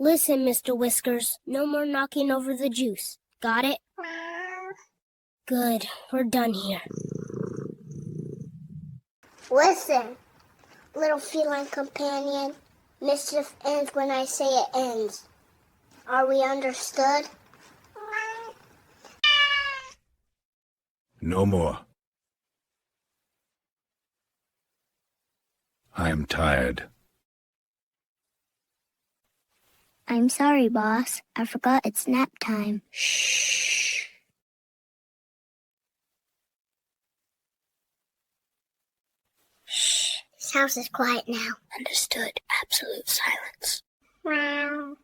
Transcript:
Listen, Mr. Whiskers, no more knocking over the juice. Got it? Good. We're done here. Listen, little feline companion. Mischief ends when I say it ends. Are we understood? No more. I am tired. I'm sorry, boss. I forgot it's nap time. Shh. Shh. This house is quiet now. Understood. Absolute silence. Meow.